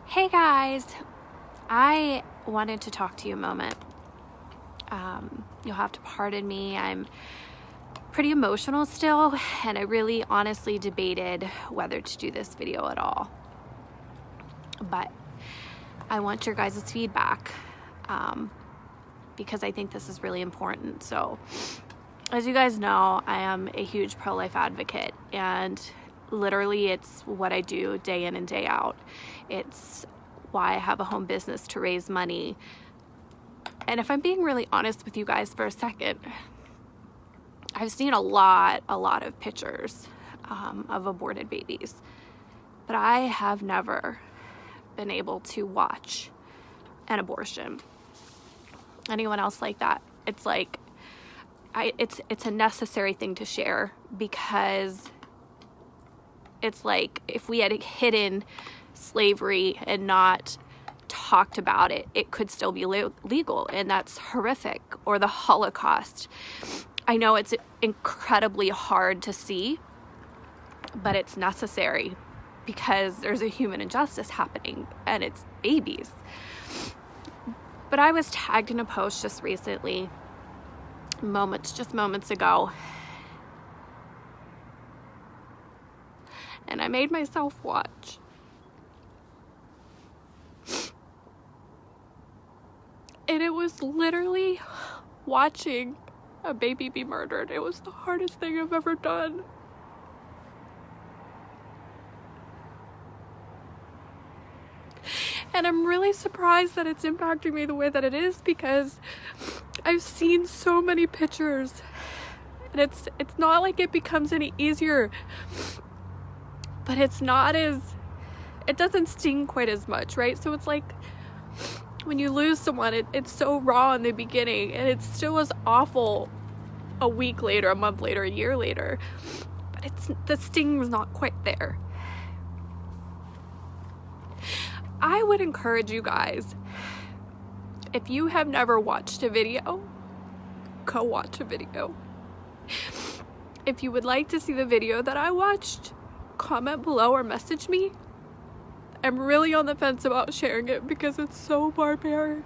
Hey guys, I wanted to talk to you a moment. You'll have to pardon me. I'm pretty emotional still, and I really honestly debated whether to do this video at all. But I want your guys' feedback because I think this is really important. So, as you guys know, I am a huge pro-life advocate, and literally it's what I do day in and day out. It's why I have a home business to raise money. And if I'm being really honest with you guys for a second, I've seen a lot of pictures of aborted babies, but I have never been able to watch an abortion. Anyone else like that? It's like, it's a necessary thing to share, because it's like if we had hidden slavery and not talked about it, it could still be legal, and that's horrific. Or the Holocaust. I know it's incredibly hard to see, but it's necessary because there's a human injustice happening, and it's babies. But I was tagged in a post just recently, moments ago, and I made myself watch. And it was literally watching a baby be murdered. It was the hardest thing I've ever done. And I'm really surprised that it's impacting me the way that it is, because I've seen so many pictures, and it's not like it becomes any easier, but it doesn't sting quite as much, right? So it's like when you lose someone, it's so raw in the beginning, and it's still as awful a week later, a month later, a year later, but the sting's not quite there. I would encourage you guys, if you have never watched a video, go watch a video. If you would like to see the video that I watched, comment below or message me. I'm really on the fence about sharing it because it's so barbaric.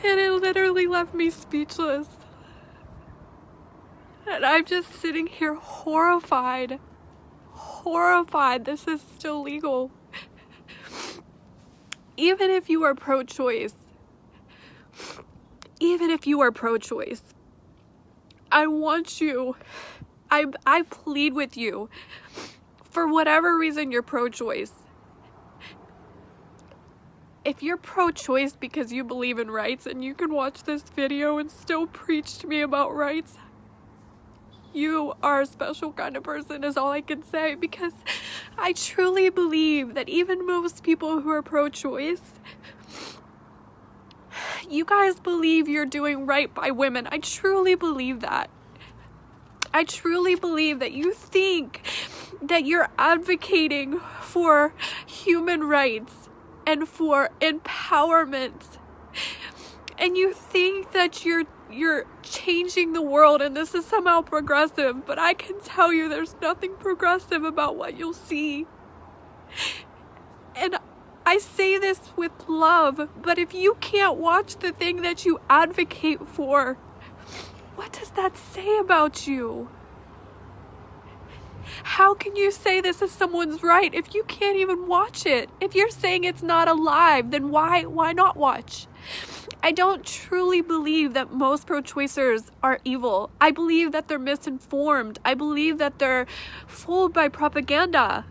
And it literally left me speechless. And I'm just sitting here horrified. This is still legal. Even if you are pro-choice, I want you, I plead with you, for whatever reason you're pro-choice. If you're pro-choice because you believe in rights, and you can watch this video and still preach to me about rights, you are a special kind of person, is all I can say, because I truly believe that even most people who are pro-choice, you guys believe you're doing right by women. I truly believe that. I truly believe that you think that you're advocating for human rights and for empowerment, and you think that you're changing the world, and this is somehow progressive, but I can tell you there's nothing progressive about what you'll see. And I say this with love, but if you can't watch the thing that you advocate for, what does that say about you? How can you say this is someone's right if you can't even watch it? If you're saying it's not alive, then why not watch? I don't truly believe that most pro-choicers are evil. I believe that they're misinformed. I believe that they're fooled by propaganda.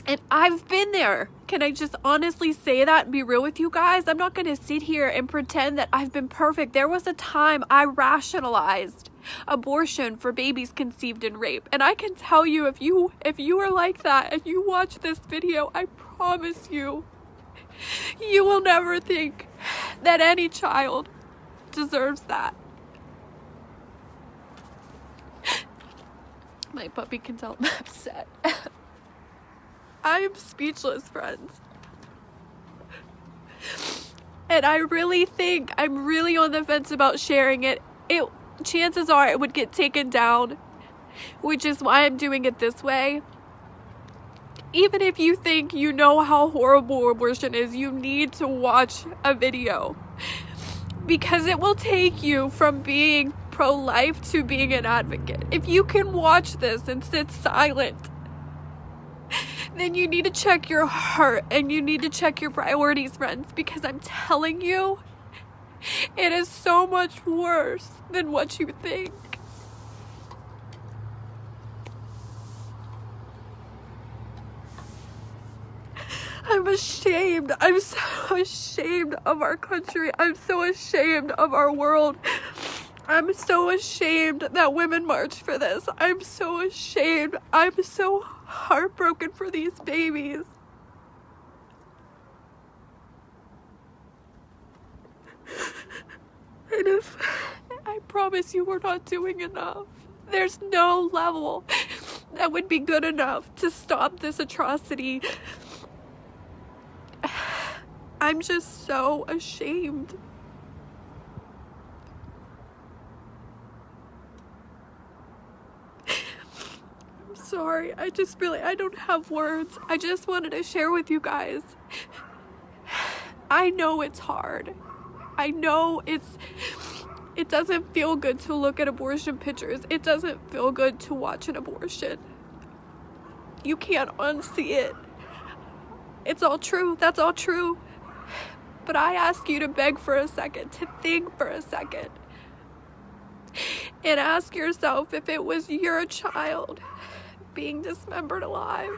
And I've been there. Can I just honestly say that and be real with you guys? I'm not going to sit here and pretend that I've been perfect. There was a time I rationalized abortion for babies conceived in rape. And I can tell you, if you are like that, if you watch this video, I promise you, you will never think that any child deserves that. My puppy can tell I'm upset. I am speechless, friends. And I really think, I'm really on the fence about sharing it. Chances are it would get taken down. which is why I'm doing it this way. Even if you think you know how horrible abortion is, you need to watch a video, because it will take you from being pro-life to being an advocate. If you can watch this and sit silent, then you need to check your heart and you need to check your priorities, friends, because I'm telling you, it is so much worse than what you think. I'm ashamed. I'm so ashamed of our country. I'm so ashamed of our world. I'm so ashamed that women march for this. I'm so ashamed. I'm so heartbroken for these babies. And if I promise you, we're not doing enough. There's no level that would be good enough to stop this atrocity. I'm just so ashamed. I'm sorry. I don't have words. I just wanted to share with you guys. I know it's hard. I know it doesn't feel good to look at abortion pictures. It doesn't feel good to watch an abortion. You can't unsee it. It's all true. That's all true. But I ask you to beg for a second, to think for a second, and ask yourself, if it was your child being dismembered alive,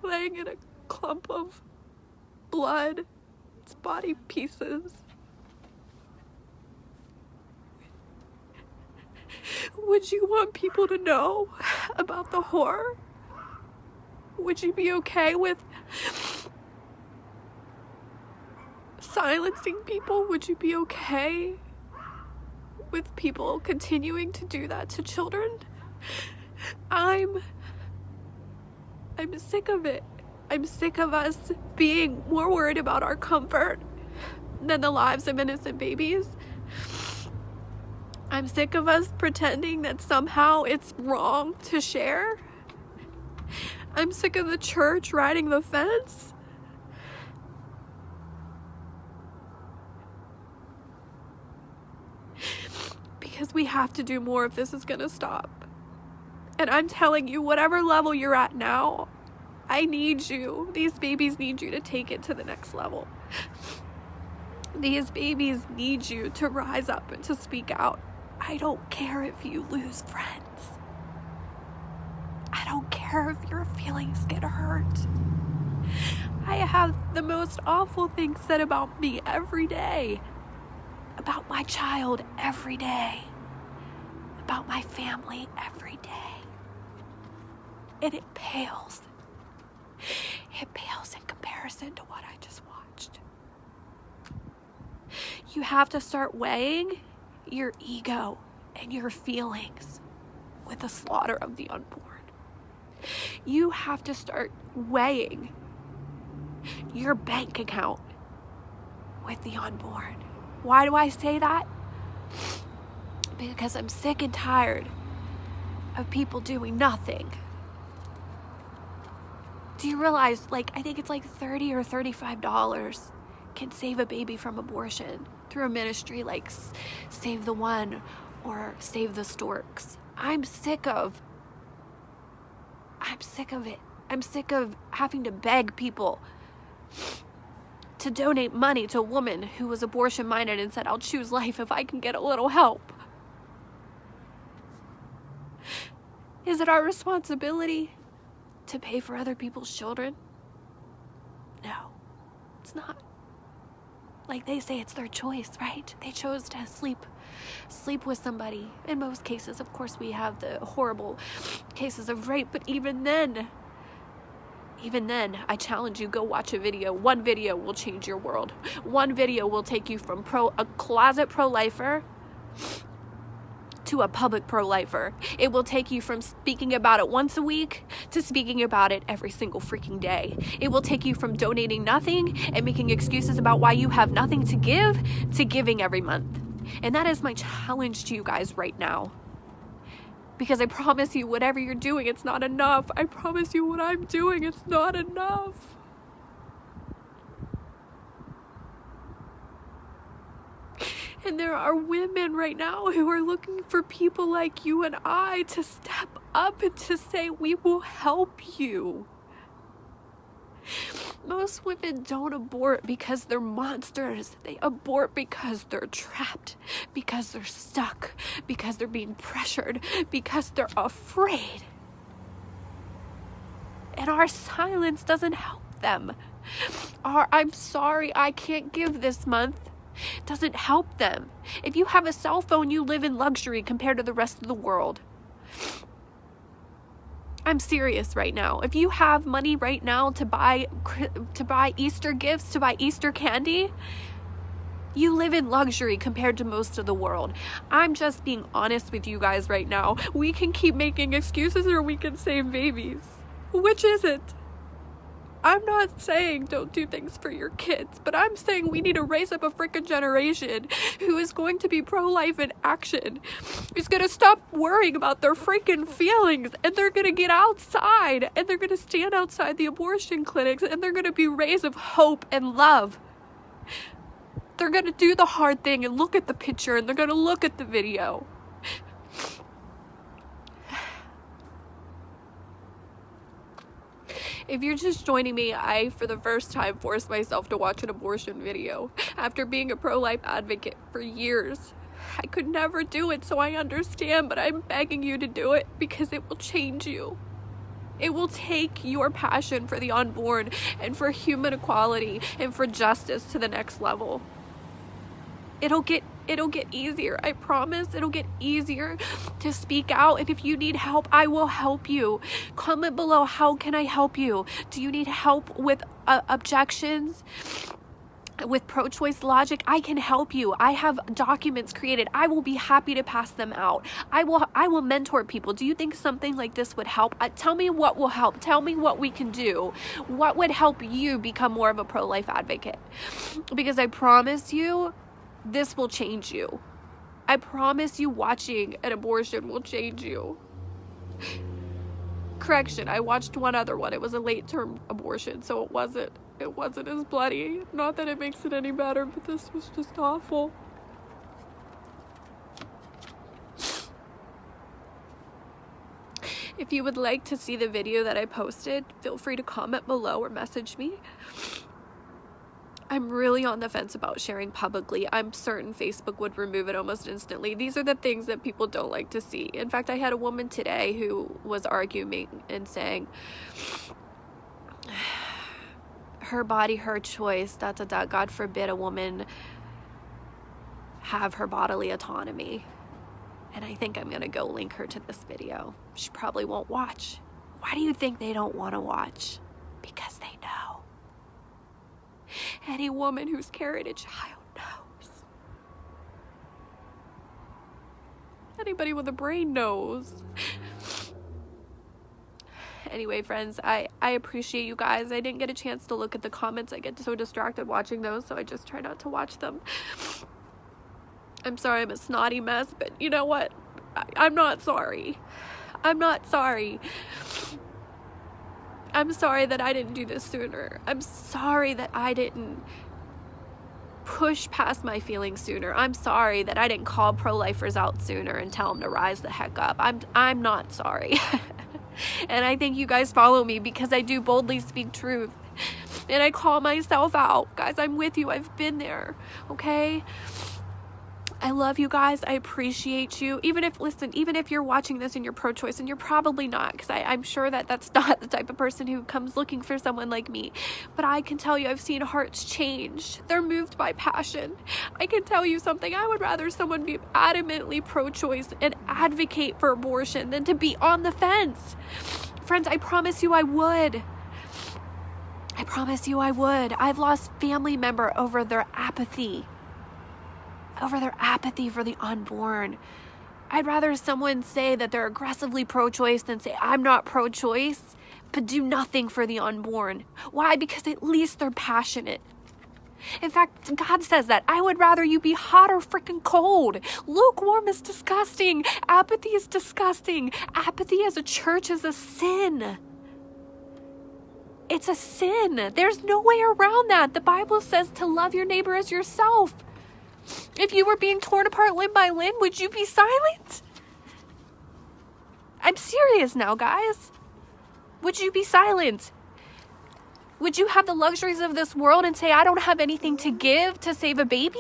laying in a clump of blood, its body pieces, would you want people to know about the horror? Would you be okay with silencing people? Would you be okay with people continuing to do that to children? I'm sick of it. I'm sick of us being more worried about our comfort than the lives of innocent babies. I'm sick of us pretending that somehow it's wrong to share. I'm sick of the church riding the fence. Because we have to do more if this is gonna stop. And I'm telling you, whatever level you're at now, I need you. These babies need you to take it to the next level. These babies need you to rise up and to speak out. I don't care if you lose friends. I don't care if your feelings get hurt. I have the most awful things said about me every day. About my child every day. About my family every day. And it pales. It pales in comparison to what I just watched. You have to start weighing your ego and your feelings with the slaughter of the unborn. You have to start weighing your bank account with the unborn. Why do I say that? Because I'm sick and tired of people doing nothing. Do you realize, I think it's $30 or $35 can save a baby from abortion through a ministry like Save the One or Save the Storks. I'm sick of it. I'm sick of having to beg people to donate money to a woman who was abortion minded and said, I'll choose life if I can get a little help. Is it our responsibility to pay for other people's children? No, it's not. Like they say, it's their choice, right? They chose to sleep with somebody. In most cases, of course, we have the horrible cases of rape, but even then, I challenge you, go watch a video. One video will change your world. One video will take you from a closet pro-lifer to a public pro-lifer. It will take you from speaking about it once a week to speaking about it every single freaking day. It will take you from donating nothing and making excuses about why you have nothing to give to giving every month. And that is my challenge to you guys right now. Because I promise you, whatever you're doing, it's not enough. I promise you, what I'm doing, it's not enough. And there are women right now who are looking for people like you and I to step up and to say, we will help you. Most women don't abort because they're monsters. They abort because they're trapped, because they're stuck, because they're being pressured, because they're afraid. And our silence doesn't help them. Our "I'm sorry, I can't give this month" doesn't help them. If you have a cell phone, you live in luxury compared to the rest of the world. I'm serious right now. If you have money right now to buy Easter gifts, to buy Easter candy, you live in luxury compared to most of the world. I'm just being honest with you guys right now. We can keep making excuses or we can save babies. Which is it? I'm not saying don't do things for your kids, but I'm saying we need to raise up a freaking generation who is going to be pro-life in action, who's going to stop worrying about their freaking feelings, and they're going to get outside, and they're going to stand outside the abortion clinics, and they're going to be rays of hope and love. They're going to do the hard thing and look at the picture, and they're going to look at the video. If you're just joining me, I, for the first time, forced myself to watch an abortion video. After being a pro-life advocate for years, I could never do it, so I understand, but I'm begging you to do it because it will change you. It will take your passion for the unborn and for human equality and for justice to the next level. It'll get easier. I promise it'll get easier to speak out. And if you need help, I will help you. Comment below, how can I help you? Do you need help with objections? With pro-choice logic? I can help you. I have documents created. I will be happy to pass them out. I will mentor people. Do you think something like this would help? Tell me what will help. Tell me what we can do. What would help you become more of a pro-life advocate? Because I promise you, this will change you. I promise you, watching an abortion will change you. Correction, I watched one other one. It was a late-term abortion, so it wasn't as bloody. Not that it makes it any better, but this was just awful. If you would like to see the video that I posted, feel free to comment below or message me. I'm really on the fence about sharing publicly. I'm certain Facebook would remove it almost instantly. These are the things that people don't like to see. In fact, I had a woman today who was arguing and saying, her body, her choice, God forbid a woman have her bodily autonomy. And I think I'm gonna go link her to this video. She probably won't watch. Why do you think they don't want to watch? Because they know. Any woman who's carried a child knows. Anybody with a brain knows. Anyway, friends, I appreciate you guys. I didn't get a chance to look at the comments. I get so distracted watching those, so I just try not to watch them. I'm sorry I'm a snotty mess, but you know what? I'm not sorry. I'm not sorry. I'm sorry that I didn't do this sooner. I'm sorry that I didn't push past my feelings sooner. I'm sorry that I didn't call pro-lifers out sooner and tell them to rise the heck up. I'm not sorry. And I think you guys follow me because I do boldly speak truth. And I call myself out. Guys, I'm with you. I've been there. Okay? I love you guys. I appreciate you. Even if you're watching this and you're pro-choice, and you're probably not, because I'm sure that that's not the type of person who comes looking for someone like me. But I can tell you, I've seen hearts change. They're moved by passion. I can tell you something. I would rather someone be adamantly pro-choice and advocate for abortion than to be on the fence. Friends, I promise you I would. I promise you I would. I've lost family member over their apathy. For the unborn. I'd rather someone say that they're aggressively pro-choice than say I'm not pro-choice, but do nothing for the unborn. Why? Because at least they're passionate. In fact, God says that. I would rather you be hot or freaking cold. Lukewarm is disgusting. Apathy is disgusting. Apathy as a church is a sin. It's a sin. There's no way around that. The Bible says to love your neighbor as yourself. If you were being torn apart limb by limb, would you be silent? I'm serious now, guys. Would you be silent? Would you have the luxuries of this world and say, I don't have anything to give to save a baby?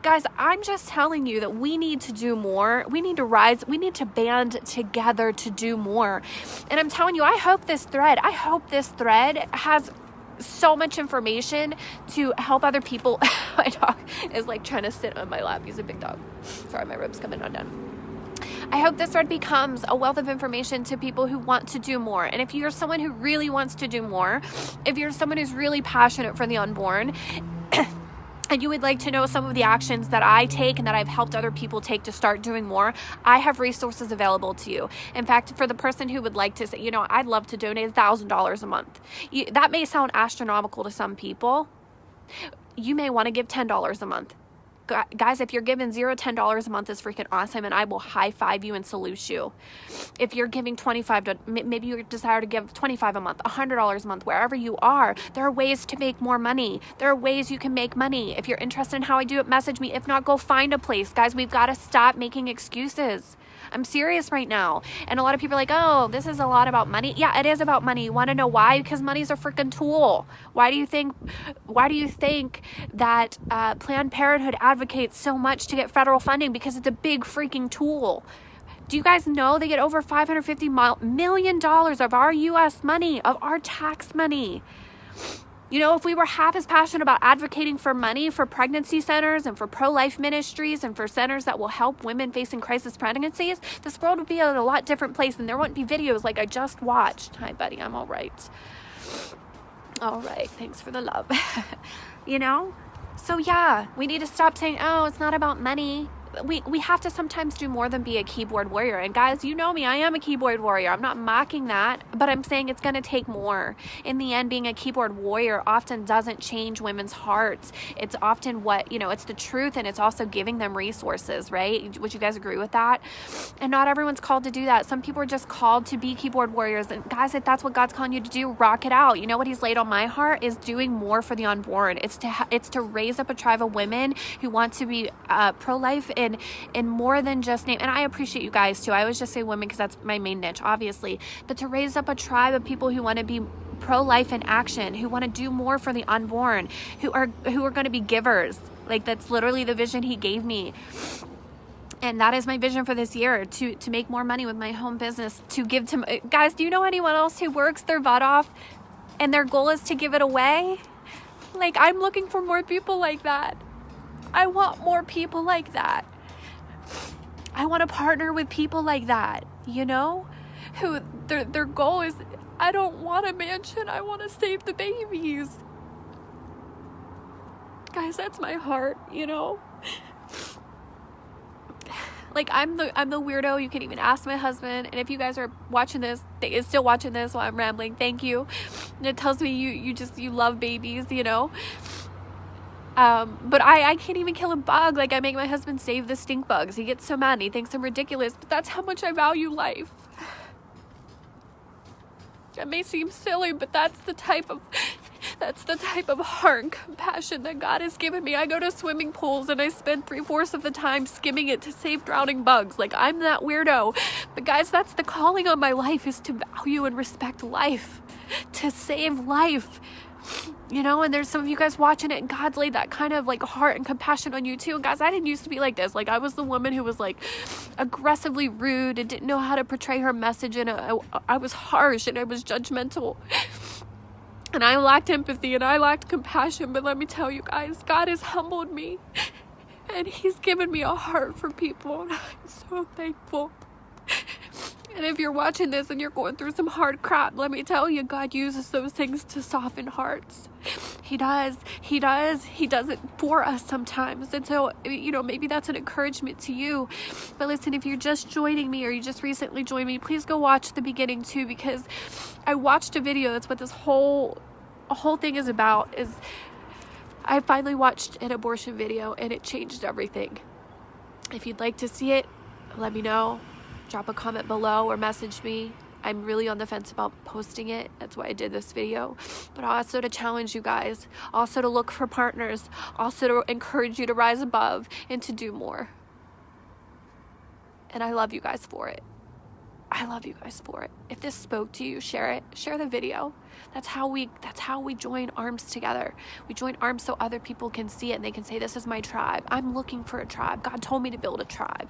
Guys, I'm just telling you that we need to do more. We need to rise. We need to band together to do more. And I'm telling you, I hope this thread has so much information to help other people. My dog is like trying to sit on my lap. He's a big dog. Sorry, my ribs coming undone. I hope this thread becomes a wealth of information to people who want to do more. And if you're someone who really wants to do more, if you're someone who's really passionate for the unborn, and you would like to know some of the actions that I take and that I've helped other people take to start doing more, I have resources available to you. In fact, for the person who would like to say, I'd love to donate $1,000 a month. That may sound astronomical to some people. You may want to give $10 a month. Guys, if you're giving $10 a month is freaking awesome, and I will high five you and salute you. If you're giving maybe you desire to give $25 a month, $100 a month, wherever you are, there are ways to make more money. There are ways you can make money. If you're interested in how I do it, message me. If not, go find a place. Guys, we've got to stop making excuses. I'm serious right now. And a lot of people are like, oh, this is a lot about money. Yeah, it is about money. You want to know why? Because money's a freaking tool. Why do you think that Planned Parenthood advocates so much to get federal funding? Because it's a big freaking tool. Do you guys know they get over $550 million of our U.S. money, of our tax money? If we were half as passionate about advocating for money for pregnancy centers and for pro-life ministries and for centers that will help women facing crisis pregnancies, this world would be in a lot different place, and there wouldn't be videos like I just watched. Hi, buddy. I'm all right. All right. Thanks for the love. So yeah, we need to stop saying, oh, it's not about money. We have to sometimes do more than be a keyboard warrior. And guys, you know me, I am a keyboard warrior. I'm not mocking that, but I'm saying it's going to take more. In the end, being a keyboard warrior often doesn't change women's hearts. It's often it's the truth, and it's also giving them resources, right? Would you guys agree with that? And not everyone's called to do that. Some people are just called to be keyboard warriors. And guys, if that's what God's calling you to do, rock it out. You know what He's laid on my heart is doing more for the unborn. It's to raise up a tribe of women who want to be pro-life and more than just name. And I appreciate you guys too. I always just say women because that's my main niche, obviously. But to raise up a tribe of people who want to be pro-life in action, who want to do more for the unborn, who are going to be givers. Like, that's literally the vision He gave me. And that is my vision for this year, to make more money with my home business, to give to guys. Do you know anyone else who works their butt off and their goal is to give it away? Like, I'm looking for more people like that. I want more people like that. I want to partner with people like that, who their goal is, I don't want a mansion, I want to save the babies. Guys, that's my heart, Like, I'm the weirdo. You can even ask my husband. And if you guys are watching this, is still watching this while I'm rambling, thank you. And it tells me you love babies, But I can't even kill a bug. Like, I make my husband save the stink bugs. He gets so mad and he thinks I'm ridiculous, but that's how much I value life. It may seem silly, but that's the type of heart and compassion that God has given me. I go to swimming pools and I spend 3/4 of the time skimming it to save drowning bugs. Like, I'm that weirdo. But guys, that's the calling on my life, is to value and respect life, to save life. And there's some of you guys watching it, and God's laid that kind of like heart and compassion on you too. And guys, I didn't used to be like this. Like, I was the woman who was like aggressively rude and didn't know how to portray her message, and I was harsh and I was judgmental. And I lacked empathy and I lacked compassion. But let me tell you guys, God has humbled me, and He's given me a heart for people, and I'm so thankful. And if you're watching this and you're going through some hard crap, let me tell you, God uses those things to soften hearts. He does. He does it for us sometimes. And so, maybe that's an encouragement to you. But listen, if you're just joining me or you just recently joined me, please go watch the beginning too, because I watched a video. That's what this whole thing is about, is I finally watched an abortion video and it changed everything. If you'd like to see it, let me know. Drop a comment below or message me. I'm really on the fence about posting it. That's why I did this video. But also to challenge you guys. Also to look for partners. Also to encourage you to rise above and to do more. And I love you guys for it. I love you guys for it. If this spoke to you, share it. Share the video. That's how we join arms together. We join arms so other people can see it and they can say, this is my tribe. I'm looking for a tribe. God told me to build a tribe.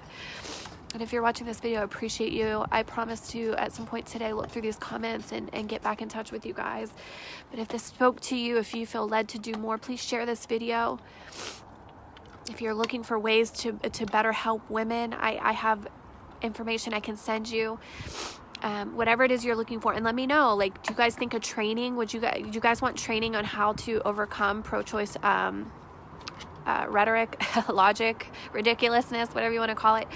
And if you're watching this video, I appreciate you. I promise to, at some point today, look through these comments and get back in touch with you guys. But if this spoke to you, if you feel led to do more, please share this video. If you're looking for ways to better help women, I have information I can send you. Whatever it is you're looking for, and let me know, like, do you guys think of training? Do you guys want training on how to overcome pro-choice rhetoric, logic, ridiculousness, whatever you want to call it?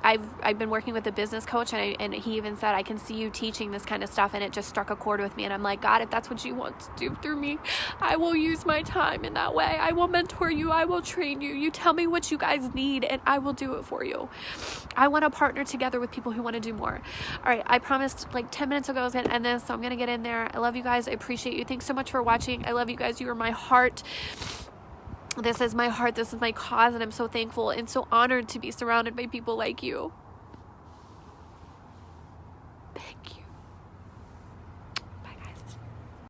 I've been working with a business coach, and he even said, I can see you teaching this kind of stuff, and it just struck a chord with me. And I'm like, God, if that's what you want to do through me, I will use my time in that way. I will mentor you. I will train you. You tell me what you guys need, and I will do it for you. I want to partner together with people who want to do more. All right, I promised like 10 minutes ago I was going to end this, so I'm going to get in there. I love you guys. I appreciate you. Thanks so much for watching. I love you guys. You are my heart. This is my heart. This is my cause, and I'm so thankful and so honored to be surrounded by people like you. Thank you.